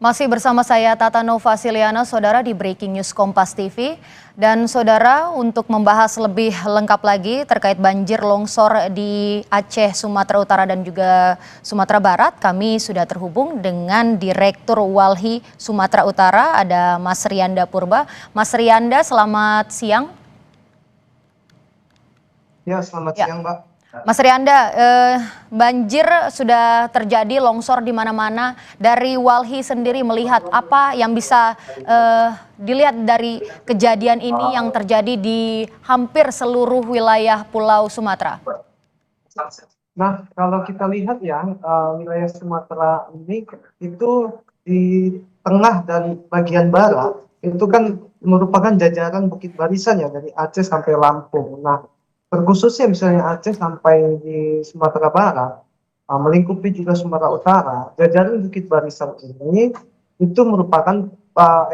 Masih bersama saya Tata Nova Siliana, saudara di Breaking News Kompas TV. Dan saudara, untuk membahas lebih lengkap lagi terkait banjir longsor di Aceh, Sumatera Utara dan juga Sumatera Barat, kami sudah terhubung dengan Direktur Walhi Sumatera Utara, ada Mas Rianda Purba. Mas Rianda, selamat siang. Ya, selamat Ya. siang, Mbak. Mas Rianda, banjir sudah terjadi, longsor di mana-mana. Dari Walhi sendiri melihat apa yang bisa dilihat dari kejadian ini yang terjadi di hampir seluruh wilayah Pulau Sumatera? Nah, kalau kita lihat ya, wilayah Sumatera ini itu di tengah dan bagian barat itu kan merupakan jajaran Bukit Barisan ya dari Aceh sampai Lampung. Nah, terkhususnya misalnya Aceh sampai di Sumatera Barat, melingkupi juga Sumatera Utara, jajaran Bukit Barisan ini itu merupakan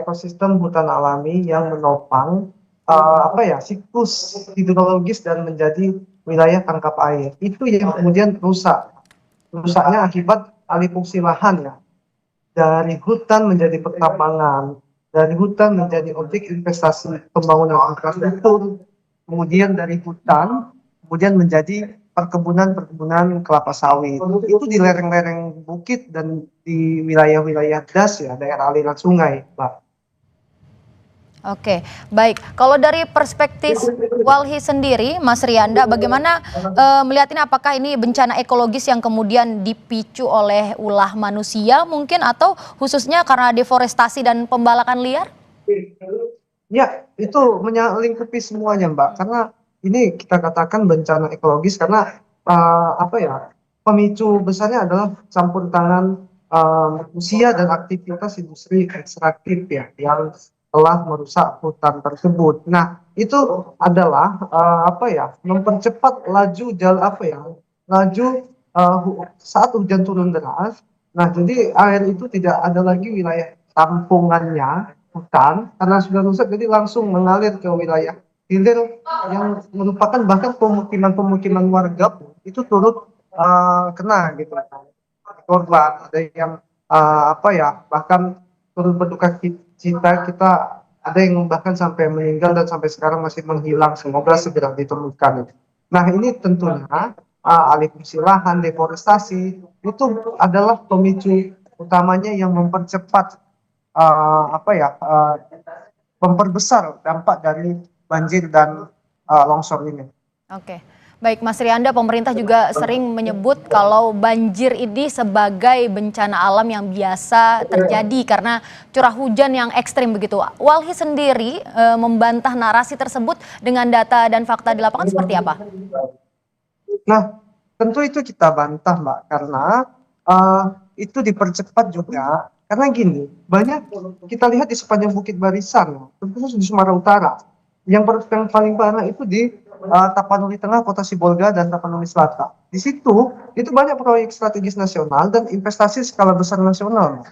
ekosistem hutan alami yang menopang apa ya siklus hidrologis dan menjadi wilayah tangkap air. Itu yang kemudian rusak. Rusaknya akibat alih fungsi lahan ya. Dari hutan menjadi pertambangan, dari hutan menjadi objek investasi pembangunan infrastruktur, kemudian dari hutan kemudian menjadi perkebunan kelapa sawit. Itu di lereng-lereng bukit dan di wilayah-wilayah das ya, daerah aliran sungai, Mbak. Oke, baik. Kalau dari perspektif Walhi sendiri, Mas Rianda, bagaimana melihat ini? Apakah ini bencana ekologis yang kemudian dipicu oleh ulah manusia mungkin, atau khususnya karena deforestasi dan pembalakan liar? Ya, itu melingkupi semuanya, Mbak. Karena ini kita katakan bencana ekologis karena apa ya? Pemicu besarnya adalah campur tangan manusia dan aktivitas industri ekstraktif ya yang telah merusak hutan tersebut. Nah, itu adalah apa ya? Mempercepat laju apa ya? Laju saat hujan turun deras. Nah, jadi air itu tidak ada lagi wilayah tampungannya hutan karena sudah rusak, jadi langsung mengalir ke wilayah hilir yang merupakan bahkan pemukiman-pemukiman warga pun itu turut kena gitu, korban ada yang apa ya bahkan turut berduka cita, kita ada yang bahkan sampai meninggal dan sampai sekarang masih menghilang, semoga segera ditemukan. Nah, ini tentunya alih fungsi lahan, deforestasi itu adalah pemicu utamanya yang mempercepat apa ya memperbesar dampak dari banjir dan longsor ini. Oke, baik Mas Rianda, pemerintah juga sering menyebut kalau banjir ini sebagai bencana alam yang biasa terjadi karena curah hujan yang ekstrim begitu. Walhi sendiri membantah narasi tersebut dengan data dan fakta di lapangan seperti apa? Nah, tentu itu kita bantah, Mbak, karena itu dipercepat juga. Karena gini, banyak kita lihat di sepanjang Bukit Barisan, terkhusus di Sumatera Utara. Yang paling parah itu di Tapanuli Tengah, Kota Sibolga, dan Tapanuli Selatan. Di situ, itu banyak proyek strategis nasional dan investasi skala besar nasional.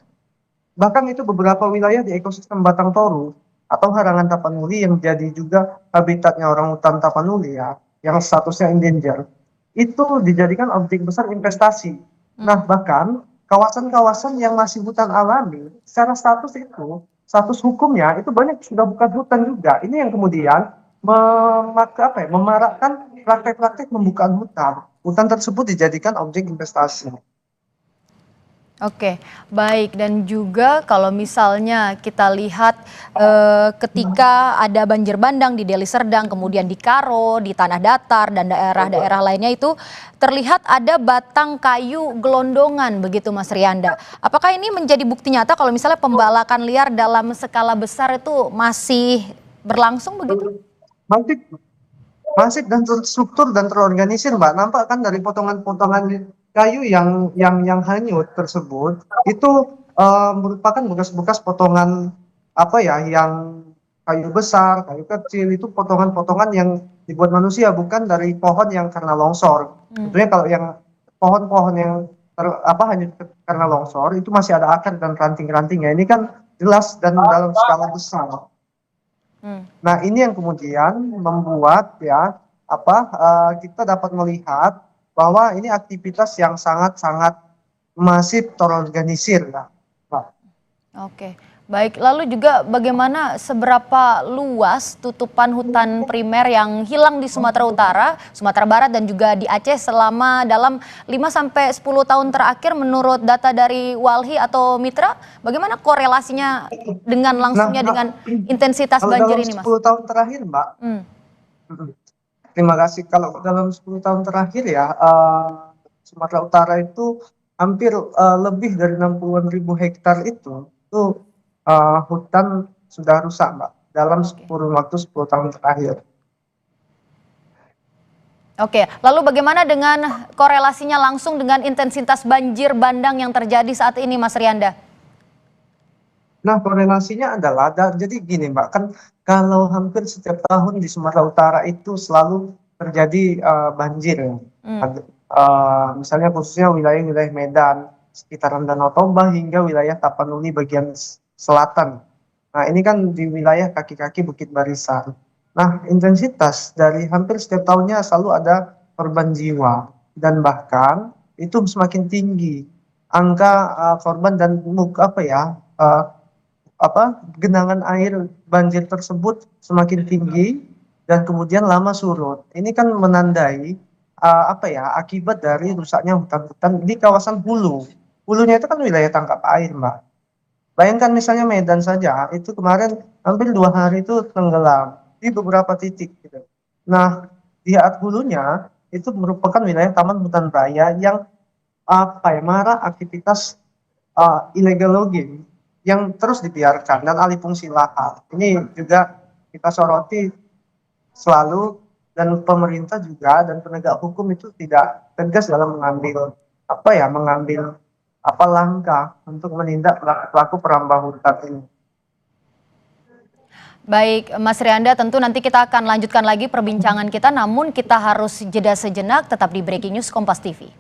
Bahkan itu beberapa wilayah di ekosistem Batang Toru atau Harangan Tapanuli yang jadi juga habitatnya orang hutan Tapanuli ya, yang statusnya endanger, itu dijadikan objek besar investasi. Nah, bahkan kawasan-kawasan yang masih hutan alami, secara status itu, status hukumnya itu banyak sudah bukan hutan juga. Ini yang kemudian memarakkan praktek-praktek pembukaan hutan. Hutan tersebut dijadikan objek investasi. Oke, baik. Dan juga kalau misalnya kita lihat ketika ada banjir bandang di Deli Serdang, kemudian di Karo, di Tanah Datar, dan daerah-daerah lainnya itu terlihat ada batang kayu gelondongan begitu Mas Rianda. Apakah ini menjadi bukti nyata kalau misalnya pembalakan liar dalam skala besar itu masih berlangsung begitu? Masif, masif dan terstruktur dan terorganisir, Mbak. Nampak kan dari potongan-potongan kayu yang hanyut tersebut itu merupakan bekas-bekas potongan apa ya, yang kayu besar, kayu kecil, itu potongan-potongan yang dibuat manusia, bukan dari pohon yang karena longsor. Tentunya kalau yang pohon-pohon yang hanyut karena longsor itu masih ada akar dan ranting-rantingnya. Ini kan jelas dan dalam skala besar. Hmm. Nah, ini yang kemudian membuat ya kita dapat melihat bahwa ini aktivitas yang sangat-sangat masif terorganisir ya, Pak. Oke, baik. Lalu juga bagaimana seberapa luas tutupan hutan primer yang hilang di Sumatera Utara, Sumatera Barat dan juga di Aceh selama dalam 5 sampai 10 tahun terakhir menurut data dari Walhi atau Mitra? Bagaimana korelasinya dengan Nah, langsungnya dengan intensitas kalau banjir dalam ini, Mas? 10 tahun terakhir, Mbak, Hmm, mm, terima kasih. Kalau dalam 10 tahun terakhir ya, Sumatera Utara itu hampir lebih dari 60.000 hektar itu hutan sudah rusak, Mbak, dalam oke. kurun waktu 10 tahun terakhir. Oke, lalu bagaimana dengan korelasinya langsung dengan intensitas banjir bandang yang terjadi saat ini, Mas Rianda? Nah, korelasinya adalah, jadi gini Mbak, kan kalau hampir setiap tahun di Sumatera Utara itu selalu terjadi banjir ya. Hmm. Misalnya khususnya wilayah-wilayah Medan, sekitaran Danau Toba hingga wilayah Tapanuli bagian selatan. Nah, ini kan di wilayah kaki-kaki Bukit Barisan. Nah, intensitas dari hampir setiap tahunnya selalu ada korban jiwa dan bahkan itu semakin tinggi angka korban dan apa ya, eh, genangan air banjir tersebut semakin tinggi dan kemudian lama surut. Ini kan menandai apa ya, akibat dari rusaknya hutan-hutan di kawasan hulu. Hulunya itu kan wilayah tangkap air, Mbak. Bayangkan misalnya Medan saja, itu kemarin hampir 2 hari itu tenggelam di beberapa titik gitu. Nah, di hulunya itu merupakan wilayah taman hutan raya yang apa ya, marak aktivitas illegal logging yang terus dibiarkan dan alih fungsi lahan. Ini juga kita soroti selalu, dan pemerintah juga dan penegak hukum itu tidak tegas dalam mengambil apa ya, mengambil apa langkah untuk menindak pelaku-pelaku perambah hutan ini. Baik, Mas Rianda, tentu nanti kita akan lanjutkan lagi perbincangan kita, namun kita harus jeda sejenak, tetap di Breaking News Kompas TV.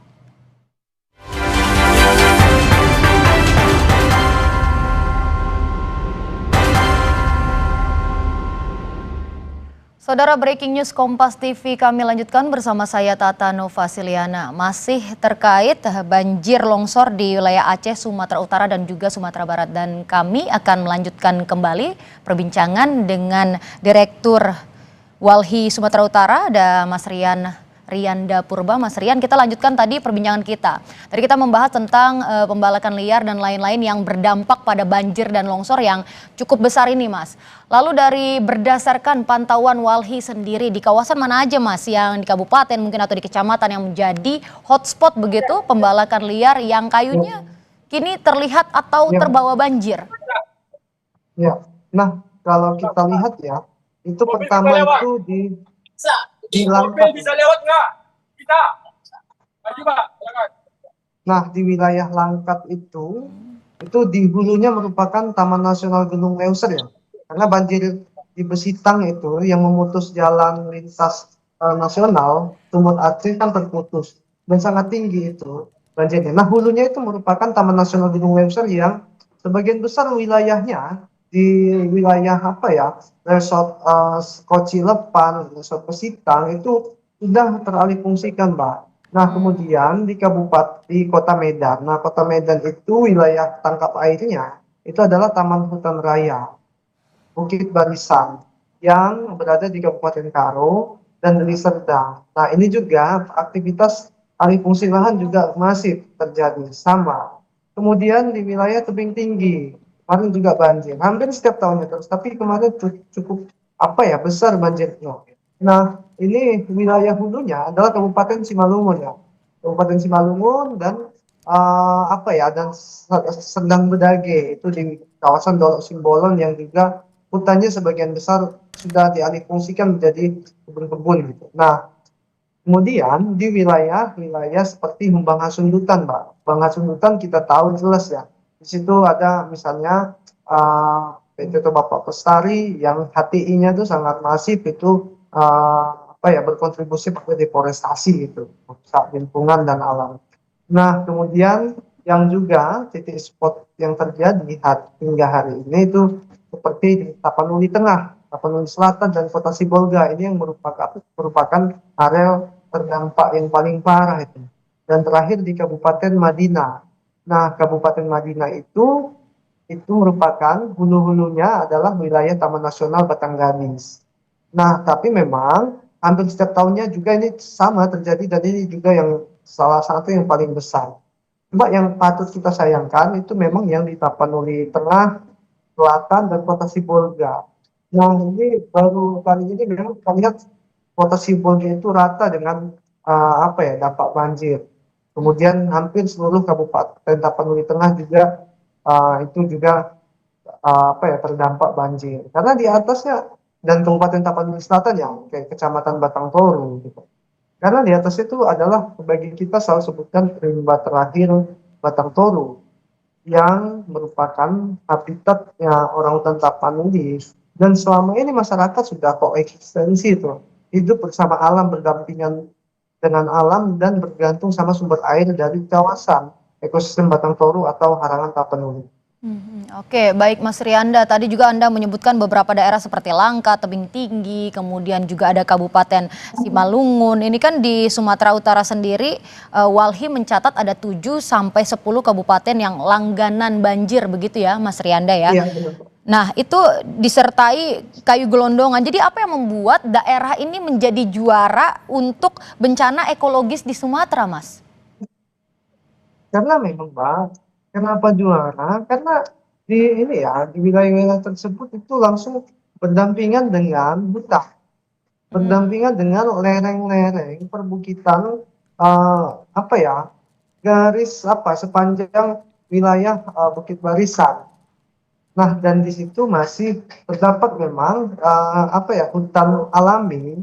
Saudara, Breaking News Kompas TV kami lanjutkan bersama saya Tata Novasiliana. Masih terkait banjir longsor di wilayah Aceh, Sumatera Utara dan juga Sumatera Barat. Dan kami akan melanjutkan kembali perbincangan dengan Direktur Walhi Sumatera Utara, ada Mas Rianda Purba. Mas Rian, kita lanjutkan tadi perbincangan kita. Tadi kita membahas tentang pembalakan liar dan lain-lain yang berdampak pada banjir dan longsor yang cukup besar ini, Mas. Lalu dari berdasarkan pantauan Walhi sendiri, di kawasan mana aja, Mas, yang di kabupaten mungkin atau di kecamatan yang menjadi hotspot begitu pembalakan liar yang kayunya kini terlihat atau Ya, terbawa banjir? ya. Nah, kalau kita lihat ya, itu Mobil bisa pertama lewat. itu Bisa. di Mobil Langkat. bisa lewat nggak? Bisa. Maju Pak, silakan. Nah, di wilayah Langkat itu di hulunya merupakan Taman Nasional Gunung Leuser ya. Karena banjir di Besitang itu yang memutus jalan lintas nasional, Sumut Aceh kan terputus dan sangat tinggi itu banjirnya. Nah, hulunya itu merupakan Taman Nasional Gunung Leuser yang sebagian besar wilayahnya di wilayah apa ya, Resort Koci Lepan, Resort Besitang itu sudah teralih fungsikan, Mbak. Nah, kemudian di Kota Medan. Nah, Kota Medan itu wilayah tangkap airnya itu adalah Taman Hutan Raya Bukit Barisan yang berada di Kabupaten Karo dan Deli Serdang. Nah, ini juga aktivitas alih fungsi lahan juga masih terjadi sama. Kemudian di wilayah tebing tinggi, kemarin juga banjir. Hampir setiap tahunnya terus, tapi kemarin cukup apa ya, besar banjirnya. Nah, ini wilayah hulunya adalah Kabupaten Simalungun ya. Kabupaten Simalungun dan apa ya, dan Sendang Bedage itu di kawasan Dolok Simbolon yang juga hutannya sebagian besar sudah dialihfungsikan menjadi kebun-kebun gitu. Nah, kemudian di wilayah-wilayah seperti Humbang Hasundutan, Mbak. Humbang Hasundutan kita tahu jelas ya. Di situ ada misalnya PT Bapak Bestari yang HTI-nya itu sangat masif, itu apa ya, berkontribusi pada deforestasi gitu, merusak lingkungan dan alam. Nah, kemudian yang juga titik spot yang terjadi hingga hari ini itu seperti di Tapanuli Tengah, Tapanuli Selatan, dan Kota Sibolga. Ini yang merupakan area terdampak yang paling parah itu. Dan terakhir di Kabupaten Madinah. Nah, Kabupaten Madinah itu itu merupakan hulu-hulunya adalah wilayah Taman Nasional Batangganis. Nah, tapi memang hampir setiap tahunnya juga ini sama terjadi dan ini juga yang salah satu yang paling besar. Cuma yang patut kita sayangkan itu memang yang di Tapanuli Tengah, Selatan, dan Kota Sibolga. Nah, ini baru kali ini memang kita lihat Kota Sibolga itu rata dengan apa ya, dampak banjir. Kemudian hampir seluruh Kabupaten Tapanuli Tengah juga itu juga apa ya, terdampak banjir. Karena di atasnya dan Kabupaten Tapanuli Selatan ya, kayak Kecamatan Batang Toru gitu. Karena di atas itu adalah bagi kita selalu sebutkan rimba terakhir Batang Toru yang merupakan habitatnya orangutan Tapanuli, dan selama ini masyarakat sudah koeksistensi itu hidup bersama alam, berdampingan dengan alam dan bergantung sama sumber air dari kawasan ekosistem Batang Toru atau Harangan Tapanuli. Oke, baik Mas Rianda. Tadi juga Anda menyebutkan beberapa daerah seperti Langka, Tebing Tinggi, kemudian juga ada Kabupaten Simalungun. Ini kan di Sumatera Utara sendiri, Walhi mencatat ada 7 sampai 10 kabupaten yang langganan banjir begitu ya, Mas Rianda ya. Iya, benar. Nah, itu disertai kayu gelondongan. Jadi apa yang membuat daerah ini menjadi juara untuk bencana ekologis di Sumatera, Mas? Karena memang Mbak, kenapa juara? Karena di ini ya, di wilayah-wilayah tersebut itu langsung berdampingan dengan hutan, berdampingan dengan lereng-lereng perbukitan, apa ya, garis apa sepanjang wilayah Bukit Barisan. Nah, dan di situ masih terdapat memang apa ya, hutan alami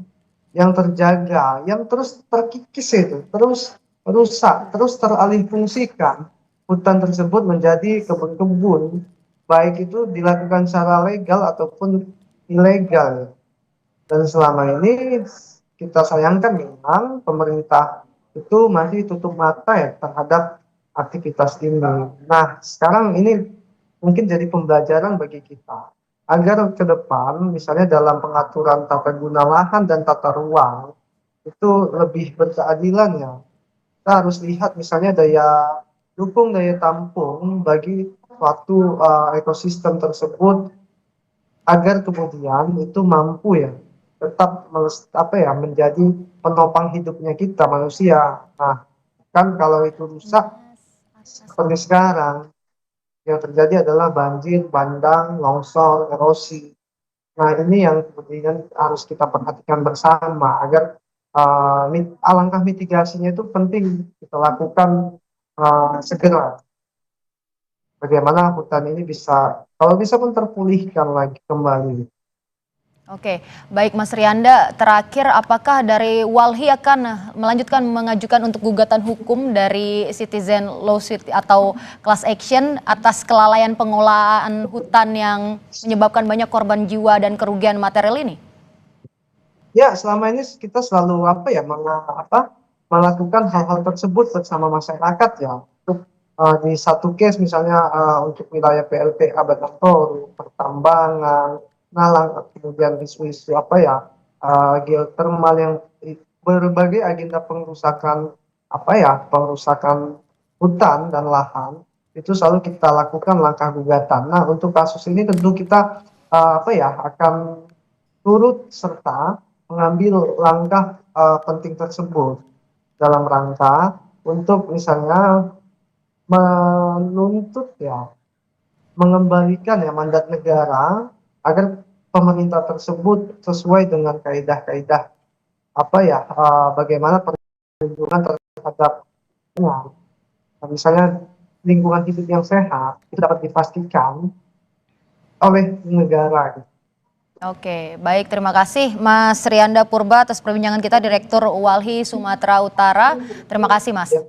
yang terjaga, yang terus terkikis itu, terus rusak, terus teralih fungsikan. Hutan tersebut menjadi kebun-kebun, baik itu dilakukan secara legal ataupun ilegal. Dan selama ini kita sayangkan memang pemerintah itu masih tutup mata ya terhadap aktivitas ini. Nah, sekarang ini mungkin jadi pembelajaran bagi kita agar ke depan misalnya dalam pengaturan tata guna lahan dan tata ruang itu lebih berkeadilan ya. Kita harus lihat misalnya daya dukung, daya tampung bagi suatu ekosistem tersebut agar kemudian itu mampu ya tetap apa ya, menjadi penopang hidupnya kita manusia. Nah, kan kalau itu rusak seperti sekarang yang terjadi adalah banjir, bandang, longsor, erosi. Nah, ini yang kemudian harus kita perhatikan bersama agar alangkah mitigasinya itu penting kita lakukan segera. Bagaimana hutan ini bisa, kalau bisa pun terpulihkan lagi kembali. Oke, baik Mas Rianda, terakhir apakah dari Walhi akan melanjutkan mengajukan untuk gugatan hukum dari citizen lawsuit atau class action atas kelalaian pengelolaan hutan yang menyebabkan banyak korban jiwa dan kerugian material ini? Ya, selama ini kita selalu apa ya, melakukan hal-hal tersebut bersama masyarakat ya. Untuk di satu case misalnya untuk wilayah PLTA Batang Toru, pertambangan, Nalang, kemudian isu-isu apa ya, geothermal yang berbagai agenda pengerusakan apa ya, pengerusakan hutan dan lahan itu selalu kita lakukan langkah gugatan. Nah, untuk kasus ini tentu kita apa ya, akan turut serta mengambil langkah penting tersebut dalam rangka untuk misalnya menuntut ya, mengembalikan ya mandat negara agar pemerintah tersebut sesuai dengan kaidah-kaidah apa ya, bagaimana perlindungan terhadap lingkungan. Nah, misalnya lingkungan hidup yang sehat itu dapat dipastikan oleh negara. Oke, baik, terima kasih Mas Rianda Purba atas perbincangan kita, Direktur Walhi Sumatera Utara. Terima kasih Mas. Ya.